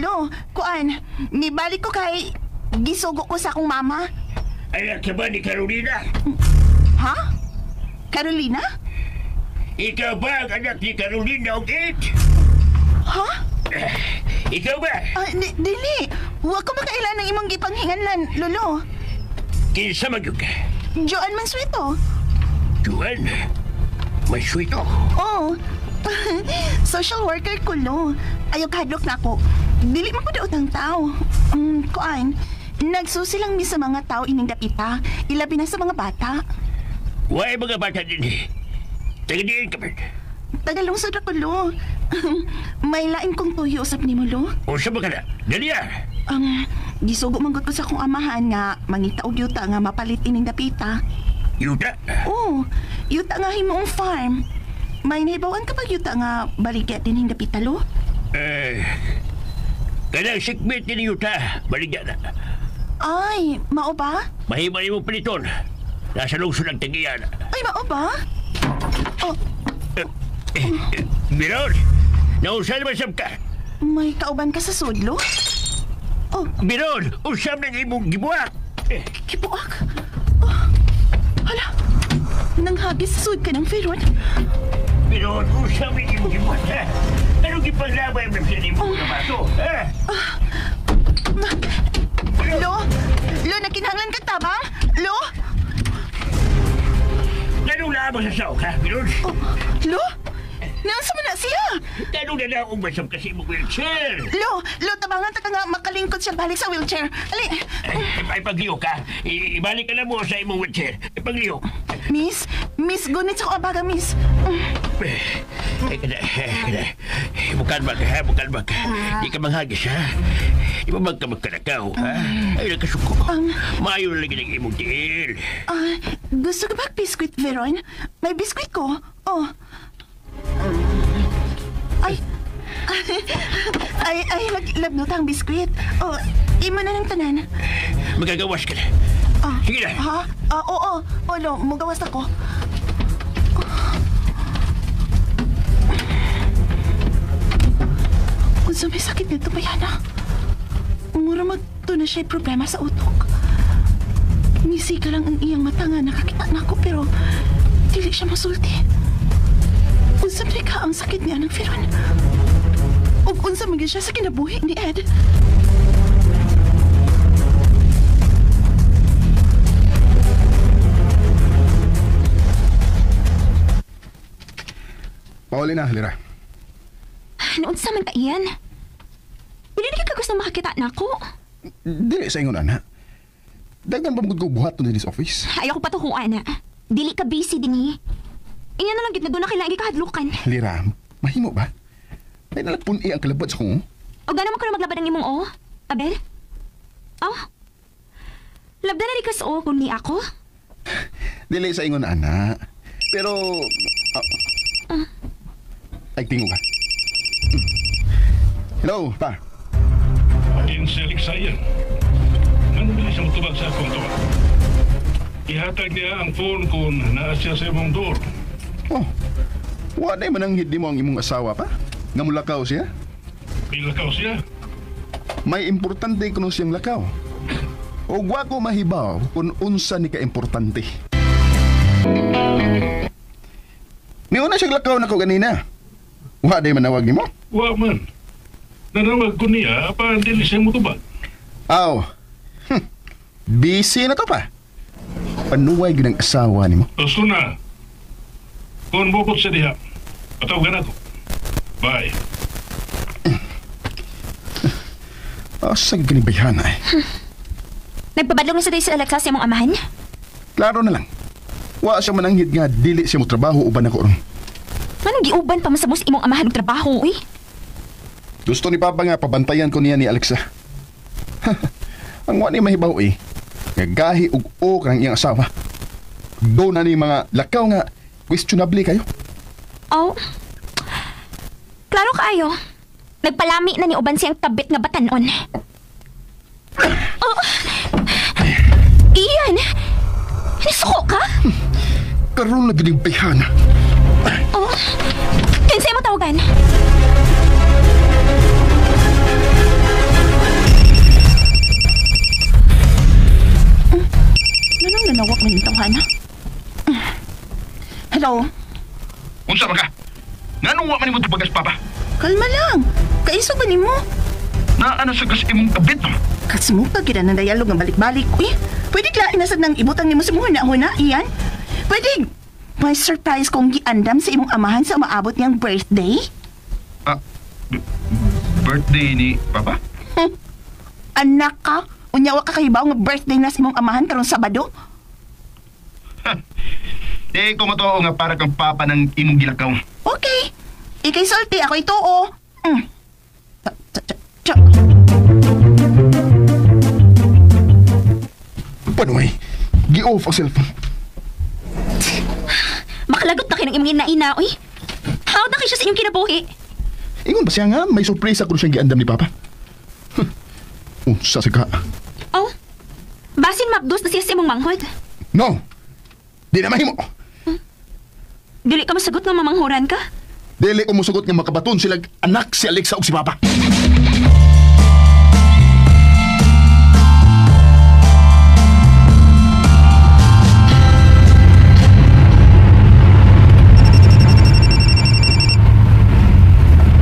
Lo, kuan, nibalik ko kay gisugo ko sa akong mama. Anak ka ba ni Carolina? Ha? Carolina? Ikaw ba ang anak ni Carolina o Kate? Ha? Ikaw ba? Dili. Huwag ko makailan ng imong gipanghinganlan, Lolo. Kinsa magyug ka? Joan Mansueto. Juan? Maswito? Oh. Social worker ko, Lo. Ayaw kahadlok na ako. Dili man ko daw utang tao. Kuan, nagsusi lang mi sa mga tao ining dapita. Ilabi na sa mga bata. Why mga bata din eh? Tagadiin ka ba? Tagalungsod ako, Lo. May lain kong tuyo usap ni mo, Lo. O sa mga na? Dali ah! Gisugo manggot ko sa akong amahan nga mangita og yuta nga mapalit ining dapita. Yuta? Oo, yuta nga himuong farm. May nahibawan ka pag yuta nga baligya din ining dapita, Lo? Kanang sikmit ni Yuta, baligyan na. Ay, mao ba? Mahimay mo paliton. Nasa lungsod ng Tagiyan. Ay, mao ba? Oh, Miron, nausan masam ka. may kauban ka sa sudlo? Oh, Miron, usam ng imong gibuak. kibuak. Oh, hala, nanghagis sa sud ka ng Feron. Miron, usam ng imong gibuak, ha? Anong gipaglabay mo sa imong nabato, ha? Lo, nakinahanglan ka tabang? Lo? Ganun lamang sa saok, ha, Miron? Oh, Lo? Nasa man na siya? Ganun na lang kung masam kasi imong wheelchair. Lo, tabangan ta ka nga makalingkod siya balik sa wheelchair. Ali. Ay, pagliho ka. Ibalik ka na mo sa imong wheelchair. Pagliho. Miss, gunit sa ko abaga, Miss. Ay, kada. Bukan ba ka, ha? Bukan ba ka? Di ka manghagis, ha? Di ba magkamagkalakaw, ha? Ay, nagkasuko. Maayo na lagi ng imong tiil. Gusto ka ba biskuit, Veron? May biskuit ko. Oh. Ay, lagnot ang biskuit. Oh, imo na ng tanan. Magagawas ka na. Sige na. Ha? Oo. Lo, magawas ako. Kung sa may sakit nito, Bayana. Mura magto na siya problema sa utok. Nisika lang ang iyang mata nga nakakita na ako pero dili siya masulti. Unsa may ka ang sakit niya ng Feron. Ug unsa man siya sa kinabuhi ni Ed. Paulina, halira. Naunsa man ka iyan? Dili na ka gusto makakita na ako. Dili sa ingon, ana. Daghan ba magod ko buhat to sa office? Ayaw ko pa to kung ana. Dili ka busy din eh. Inya na lang gid na doon na kailangan kahadlukan. Lira, mahimo ba? May nalagpun ang kalabot sa kong. O gano'n mo ka na maglabad ng imong o? Abel? Oh? Labda na di kas o kung ni ako? Dili sa ingon, ana. Pero... Ay, tingo ka. Hello, pa. Atin si Aliksayan. Manbilis ang tubag sa akong tuwa. Ihatag niya ang phone kung naasya sa imong door. Oh, wala man ang hindi mo ang imong asawa pa? Nga mulakaw siya? Pilakaw siya. May importante kuno siyang lakaw. O wa ko mahibaw kung unsa ni ka-importante. Niuna siyang lakaw na ko ganina. Wa day manawag nimo? Wa man. Nanawag ko niya, pa dili siya mo tubag. Aw. Busy na to pa. Panuway gyud ang asawa nimo. Gusto na. Kung bukod sa diha, patawagan ako. Bye. Asa gani bayana eh. Nagpabadlong na sa day si Alexa sa imong amahan? Klaro na lang. Wa siya mananghid nga dili siya mo trabaho uban ako ron. Anong giuban pa masabos imong amahan ng trabaho, eh? Gusto ni Papa nga pabantayan ko niya ni Alexa. Ang wa ni mahibaw eh. Gagahi ug o kang iyang asawa. Do na ni mga lakaw nga questionable kayo. Oh. Klaro kaayo. Nagpalami na ni uban siyang tabit nga batanon. Oh. Iyan. Nisuko ka? Karoon na gining bayhana. Oh. Kinsay mo tawagan? Hana. Hello? Unsa ba ka? Nganong wa man imo tubagas papa? Kalma lang. Kaiso ba ni mo? Naa na sa gas imong kabit no? Kasi mo pa gina ng dialog nga balik-balik. Uy, pwede klain na sad nang ibutang ni mo sa huna, iyan? Pwede. May surprise kong giandam sa imong amahan sa maabot niyang birthday? Ah, birthday ni papa? Anak ka? Unyawa ka kahibaw nga birthday na sa imong amahan karong Sabado? Di ko matoo nga para kang papa ng imong gilakaw. Okay. Ikay sulti, ako ituo. Panoy, gi-off ang cellphone. Makalagot na kinang imong ina-ina, uy. Hawad na kayo siya sa inyong kinabuhi. Ingon ba siya nga, may surprise ako siyang giandam ni Papa. Unsa sa ka? Oh, basin mabdos na siya sa imong manghod. No! Di na mahimo! Dili ka masagot nga mamanghuran ka? Dili ko musugot nga makabaton sila anak si Alexa ug si Papa.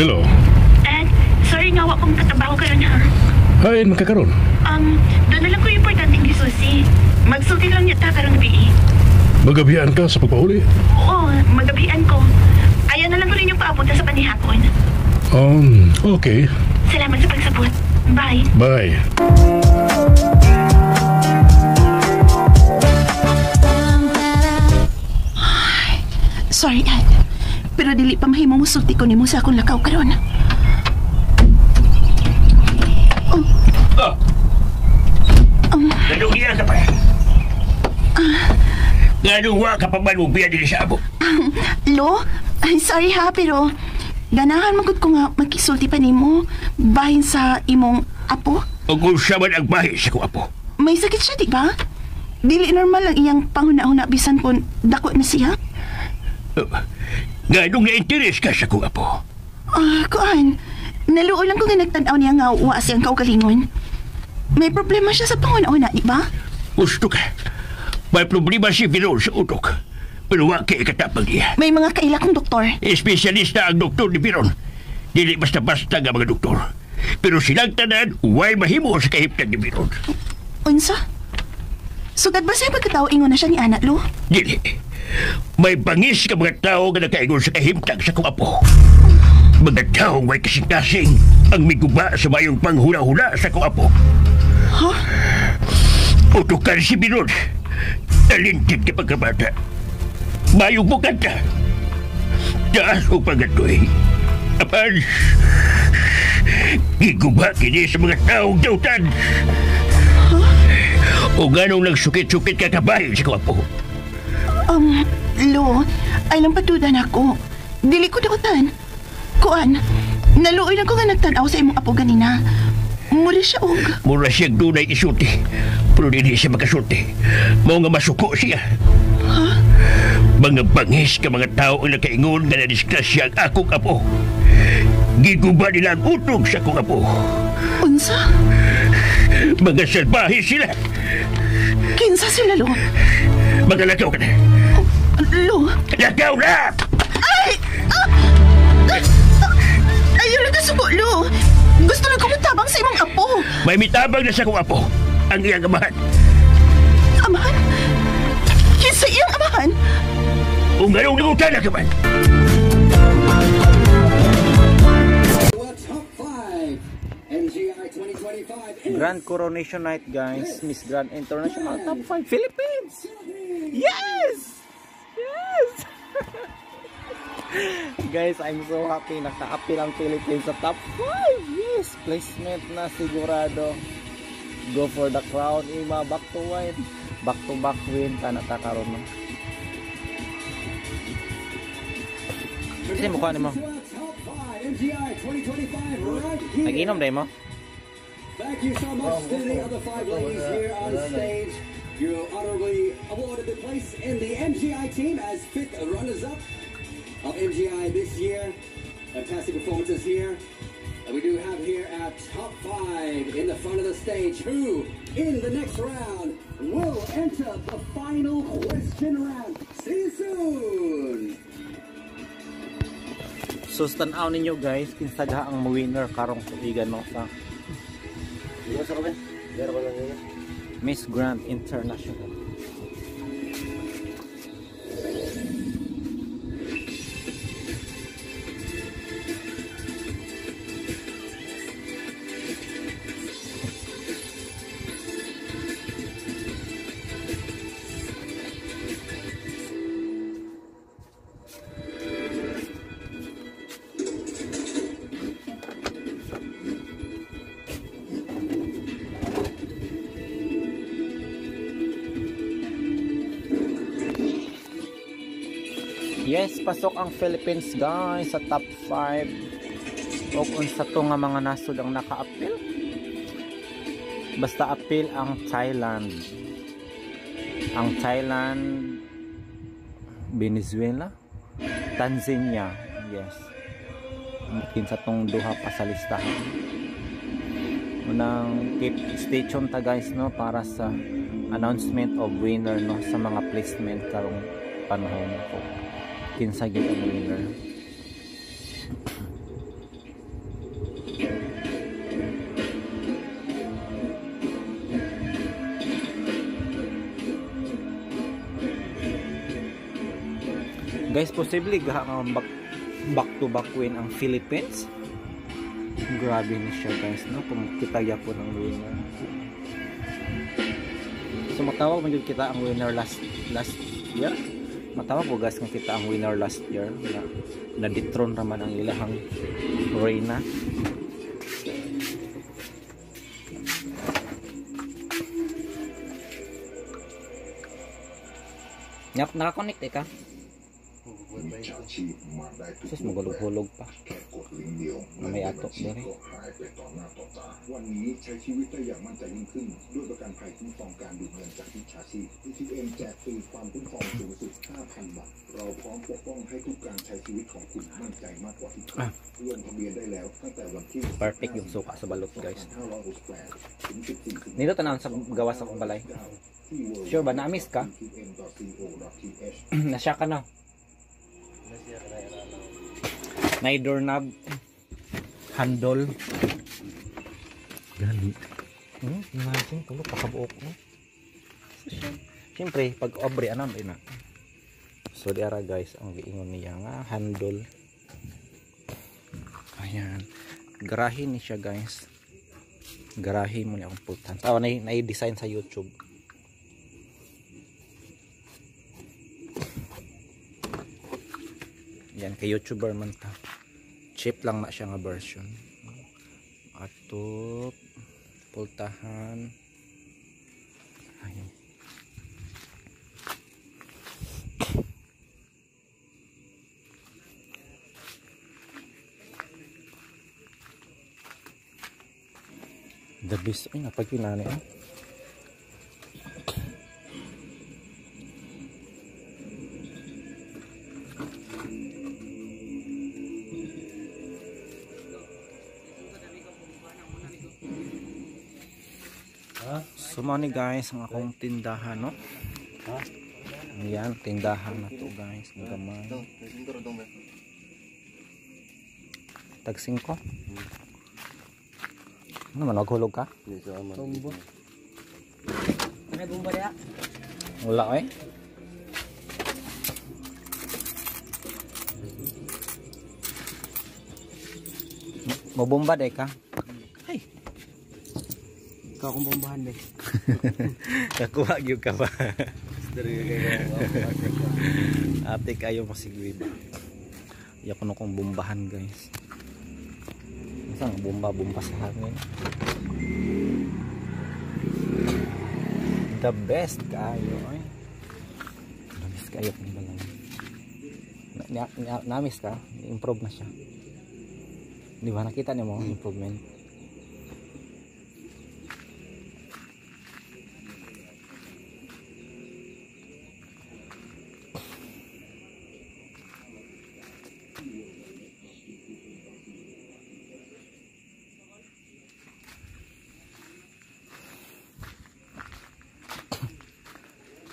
Hello. Sorry nga, wa kong katabaho karon ha. Hay, makakaroon. Doon na lang ko importanteng gisusi. Magsulti lang niya ta karong gabi. Magabihan ka sa pagpahuli. Oo, magabian ko. Ayaw na lang ko rin yung paabot sa panihapon. Okay. Salamat sa pagsabot. Bye. Bye. Sorry, Dad. Pero dili pa mahimo mo sulti ko nimo sa akong lakaw karon. Ganun iya ka pa. Ganun wa ka pa manubiya din sa abo. Lo, ay sorry ha, pero ganahan magud ko nga magkisulti pa nimo bahin sa imong apo. O kung siya man ang bahay sa kong apo. May sakit siya, di ba? Dili normal lang iyang panghuna-huna bisan kung dako na siya. Ganun na-interes ka sa kong apo. Kuan. Naluo lang ko nga nagtanaw niya nga wa siyang kaugalingon. May problema siya sa panghuna-huna, di ba? Gusto ka. May problema si Viron sa utok. Pero wa kay katapag niya. May mga kailakong doktor. Espesyalista ang doktor ni Viron. Dili basta-basta nga mga doktor. Pero silang tanan, way mahimo sa kahiptang ni Viron. Unsa? Sugad ba siya pagkatao ingon na siya ni anak, Lo? Dili. May bangis ka mga tao nga nakaingon sa kahimtang sa kong apo. Mga tao may kasing-kasing ang miguba sa mayong panghula-hula sa kong apo. Huh? Utukan si Viron. Talintit ka pagkabata. Mayong bukanta. Taas o pagatoy. Apan, giguba kini sa mga taong dautan. O ganong nagsukit-sukit ka kabahin sa kawapo. Lo, ay lang patudan ako. Dili ko dautan. Kuan, naluoy lang ko nga nagtanaw sa imong apo ganina. Mura siya og. Mura siyang dunay isulti. Pero hindi siya makasulti. Mao nga masuko siya. Ha? Mga bangis ka mga tao ang nakaingon nga nadiskrasya ang akong apo. Giguba nila ang utog sa akong apo. Unsa? Mga salbahe sila. Kinsa sila, Lo? Mga lakaw ka na. Lo? Lakaw na! Ay! Ayaw lang kasuko, Lo. Gusto lang ko matabang sa imong apo. May mitabang na sa akong apo. Ang iyang amahan. Amahan? Kinsa iyang amahan? Kung ganong nangutan na ka man. Top 5 MGI 2025 Grand Coronation Night, guys. Miss Grand International Top 5 Philippines. Yes! Yes! Guys, I'm so happy. Naka-appeal ang Philippines sa Top 5. Yes! Placement na sigurado. Go for the crown. Ima, back to win. Back to back win. Tanata karon mo. Kasi mukha ni mo. Nag-inom dahil mo? Thank you so much to the other 5 ladies here on stage. You honorably awarded the place in the MGI team as 5th runners-up of MGI this year. Fantastic performances here. And we do have here at top 5 in the front of the stage who, in the next round, will enter the final question round. See you soon! So tanaw ninyo guys, kinsaga ang winner karong tuigan no sa Miss Grand International. Yes, pasok ang Philippines guys sa top 5. O unsa to nga mga nasod ang naka-appeal? Basta appeal ang Thailand. Ang Thailand, Venezuela, Tanzania. Yes. Mungkin sa tong duha pa sa listahan. Unang keep stay tuned ta guys no para sa announcement of winner no sa mga placement karong panahon ko. Kinsa gyud ang winner. Guys, posible back to back win ang Philippines. Grabe ni siya guys, no? Kita po ng winner. So matawag man jud kita ang winner last year. Matawag po guys kung kita ang winner last year na dethrone raman ang ilahang Reyna. Nyap, nakakonect ka? Sus, magulog-hulog pa. May atok din eh. วันนี้ใช้ชีวิตได้อย่างมั่นใจยิ่งขึ้นด้วยประกันภัยคุ้มครองการดูดเงินจากมิจฉาชีพ ETM แจกฟรีความคุ้มครองสูงสุด 5,000 บาทเราพร้อมปกป้องให้ทุกการใช้ชีวิตของคุณมั่นใจมากกว่าที่เคยลงทะเบียนได้แล้วตั้งแต่วันที่ Perfect yung suka sa balot guys. 568 ถึง 14 Nito tanaw sa gawas akong balay. Sure ba na-miss ka? Nasya ka na. Nay doorknob handle gali imagine tulog pakabuok mo siyempre pag obre anam ina so diara guys ang giingon niya nga handle ayan garahe ni siya guys garahe mo ni akong pultan na i-design sa YouTube. Yan kay YouTuber man ta. Cheap lang na siya nga version. Ato pultahan. Ayun. The best ay napagkinani ah. So money guys ang akong tindahan no. Ayan tindahan na to guys gamay. Tag 5. Ano man naghulog ka? Tumbo. Ano bomba dia? Wala eh. Mo bomba dai ka? Ikaw akong bombahan be. Kakuha gyud ka ba? Ate kayo masigwid. Iya ko kong bombahan guys. Isang bomba sa hangin. The best kayo ay. The best kayo ng balay. Na-miss ka? Improve na siya. Di ba nakita niyo mo improvement?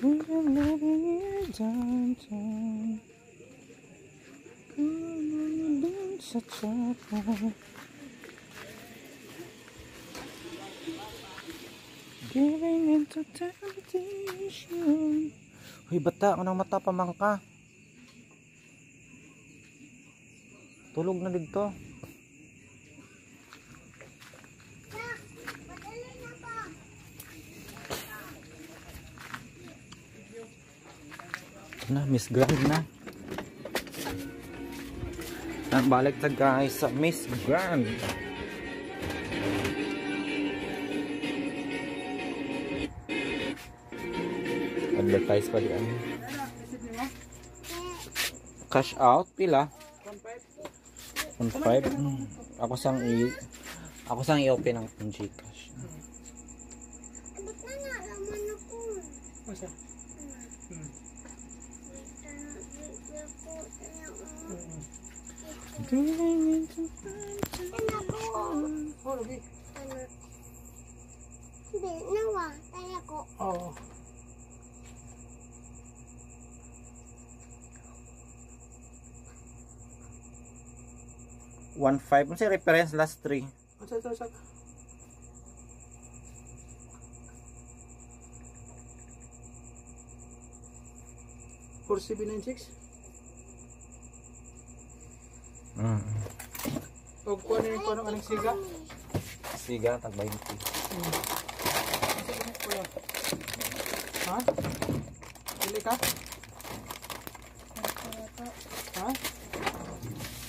We are living in downtown. Such a fun. Giving into temptation. Uy, bata, anong mata pa man ka? Tulog na dito. Na, Miss Grand na. Nagbalik na guys sa Miss Grand. Advertise pa diyan. Cash out pila? 1.5. Ako sang i-open ang GCash. Oh. 1.5 mo si reference last 3. Sak. 4796. O kuha na yung kuha ng aling siga. Siga, tag 20. Ha? Pili ka? Ha?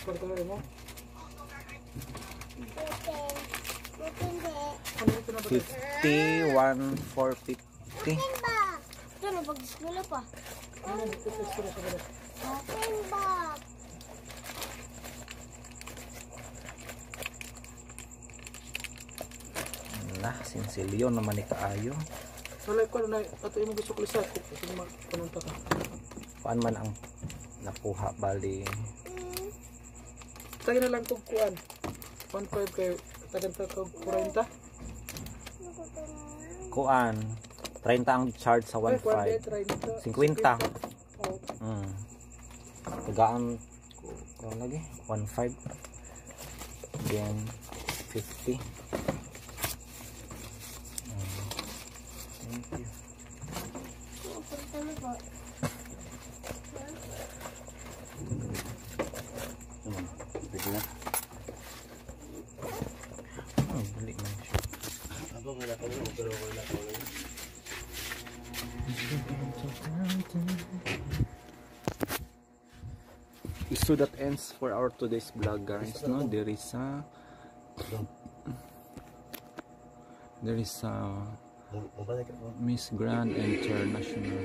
Pagkala mo? 51,450. Ito na pag-eskwela pa. Open ba? Nah, sinsilyon naman ni kaayo. Wala ko na ato imong gusto ko lisat kung panunta ka. Kuan man ang nakuha bali. Tagay na lang kung kuan. 1.5 kay tagan ka 40. Kuan 30 ang charge sa 1.5. 50. Tagaan ko lagi 1.5. Then 50. Thank you. Pwede na. Balik na siya. So that ends for our today's vlog, guys. No, there is a Miss Grand International.